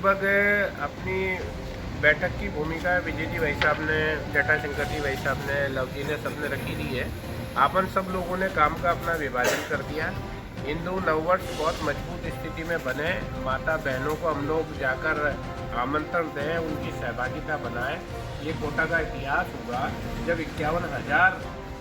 लगभग अपनी बैठक की भूमिका विजय जी भाई साहब ने, जटाशंकर जी भाई साहब ने, लव जी ने, सबने रखी दी है। अपन सब लोगों ने काम का अपना विभाजन कर दिया। हिंदू नववर्ष बहुत मजबूत स्थिति में बने। माता बहनों को हम लोग जाकर आमंत्रण दें, उनकी सहभागिता बनाएं। ये कोटा का इतिहास होगा जब 51,000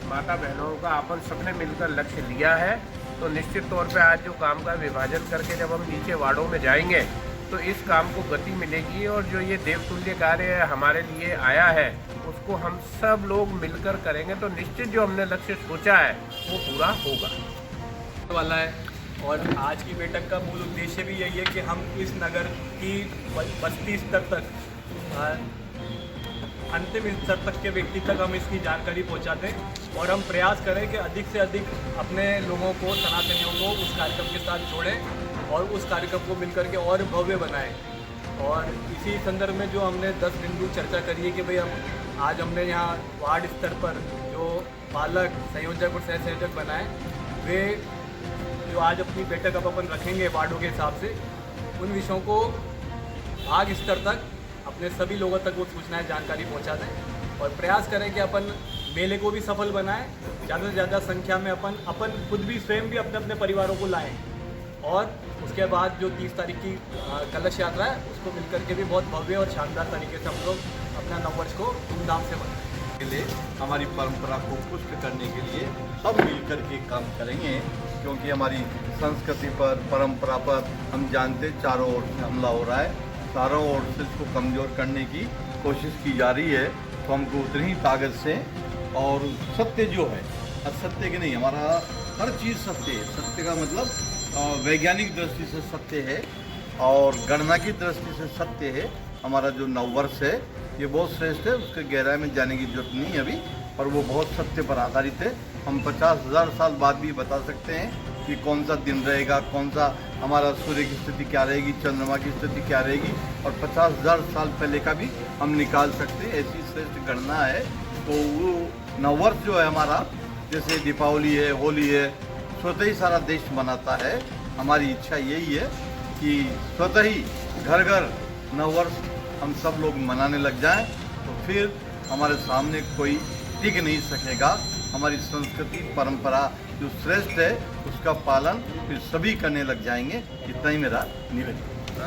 माता बहनों का अपन सबने मिलकर लक्ष्य लिया है। तो निश्चित तौर पे आज जो काम का विभाजन करके जब हम नीचे वार्डों में जाएंगे तो इस काम को गति मिलेगी और जो ये देवतुल्य कार्य हमारे लिए आया है उसको हम सब लोग मिलकर करेंगे तो निश्चित जो हमने लक्ष्य सोचा है वो पूरा होगा वाला है। और आज की बैठक का मूल उद्देश्य भी यही है कि हम इस नगर की बस्ती स्तर तक, अंतिम स्तर तक के व्यक्ति तक हम इसकी जानकारी पहुंचाते हैं और हम प्रयास करें कि अधिक से अधिक अपने लोगों को, सनातनियों को उस कार्यक्रम के साथ जोड़ें और उस कार्यक्रम को मिलकर के और भव्य बनाएं। और इसी संदर्भ में जो हमने 10 बिंदु चर्चा करी है कि भाई हमने यहाँ वार्ड स्तर पर जो पालक, संयोजक और सह संयोजक बनाए, वे जो आज अपनी बैठक अब अपन रखेंगे वार्डों के हिसाब से, उन विषयों को भाग स्तर तक अपने सभी लोगों तक वो सूचनाएं, जानकारी पहुंचा दें और प्रयास करें कि अपन मेले को भी सफल बनाएं। ज़्यादा से ज़्यादा संख्या में अपन खुद भी, स्वयं भी अपने अपने परिवारों को लाएं और उसके बाद जो 30 तारीख की कलश यात्रा है उसको मिलकर के भी बहुत भव्य और शानदार तरीके से हम लोग अपना नववर्ष को धूमधाम से मनाएं। के लिए हमारी परंपरा को पुष्ट करने के लिए सब मिलकर के काम करेंगे, क्योंकि हमारी संस्कृति पर, परंपरा पर हम जानते चारों ओर से हमला हो रहा है। चारों ओर से इसको कमज़ोर करने की कोशिश की जा रही है। तो हमको उतनी ही ताकत से, और सत्य जो है, असत्य के नहीं, हमारा हर चीज़ सत्य है। सत्य का मतलब वैज्ञानिक दृष्टि से सत्य है और गणना की दृष्टि से सत्य है। हमारा जो नववर्ष है ये बहुत श्रेष्ठ है, उसके गहराई में जाने की जरूरत नहीं है अभी, और वो बहुत सत्य पर आधारित है। हम 50,000 साल बाद भी बता सकते हैं कि कौन सा दिन रहेगा, कौन सा हमारा सूर्य की स्थिति क्या रहेगी, चंद्रमा की स्थिति क्या रहेगी, और 50,000 साल पहले का भी हम निकाल सकते हैं। ऐसी श्रेष्ठ गणना है। तो वो नववर्ष जो है हमारा, जैसे दीपावली है, होली है, स्वतः ही सारा देश मनाता है। हमारी इच्छा यही है कि स्वतः ही घर घर नववर्ष हम सब लोग मनाने लग जाएं, तो फिर हमारे सामने कोई टिक नहीं सकेगा। हमारी संस्कृति, परंपरा जो श्रेष्ठ है उसका पालन फिर सभी करने लग जाएंगे। इतना ही मेरा निवेदन।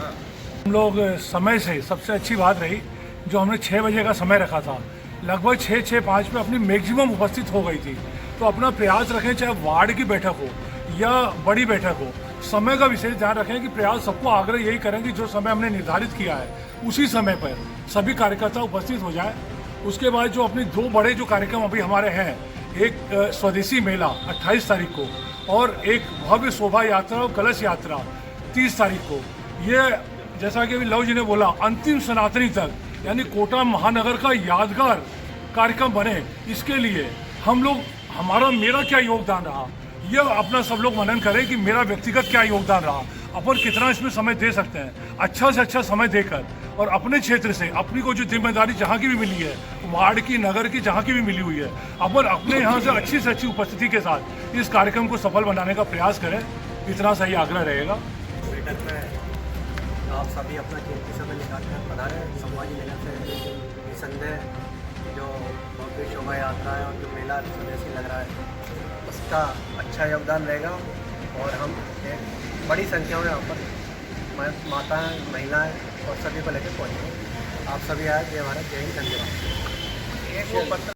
हम लोग समय से सबसे अच्छी बात रही जो हमने 6 बजे का समय रखा था, लगभग 6-6:05 पे अपनी मैक्सिमम उपस्थित हो गई थी। तो अपना प्रयास रखें, चाहे वार्ड की बैठक हो या बड़ी बैठक हो, समय का विशेष ध्यान रखें कि प्रयास सबको आग्रह यही करें कि जो समय हमने निर्धारित किया है उसी समय पर सभी कार्यकर्ता उपस्थित हो जाए। उसके बाद जो अपने 2 बड़े जो कार्यक्रम अभी हमारे हैं, एक स्वदेशी मेला 28 तारीख को और एक भव्य शोभा यात्रा और कलश यात्रा 30 तारीख को। ये जैसा कि अभी लव जी ने बोला, अंतिम सनातनी तक यानी कोटा महानगर का यादगार कार्यक्रम बने, इसके लिए हम लोग, मेरा क्या योगदान रहा, यह अपना सब लोग मनन करें कि मेरा व्यक्तिगत क्या योगदान रहा, अपन कितना इसमें समय दे सकते हैं। अच्छा से अच्छा समय देकर और अपने क्षेत्र से अपनी को जो जिम्मेदारी जहाँ की भी मिली है, वार्ड की, नगर की, जहाँ की भी मिली हुई है, अपन अपने यहाँ से अच्छी उपस्थिति के साथ इस कार्यक्रम को सफल बनाने का प्रयास करें। इतना सही आग्रह रहेगा। बैठक में आप सभी अपना कीमती समय निकाल कर पधारे। संभाजी मेला से निसंदेह जो भव्य शोभा यात्रा है और जो मेला स्वदेशी लग रहा है उसका अच्छा योगदान रहेगा और हम एक बड़ी संख्या में यहाँ पर माताएं, महिलाएं और सभी को लेकर पहुँचेंगे। आप सभी आए, जय भारत, जय हिंद, धन्यवाद।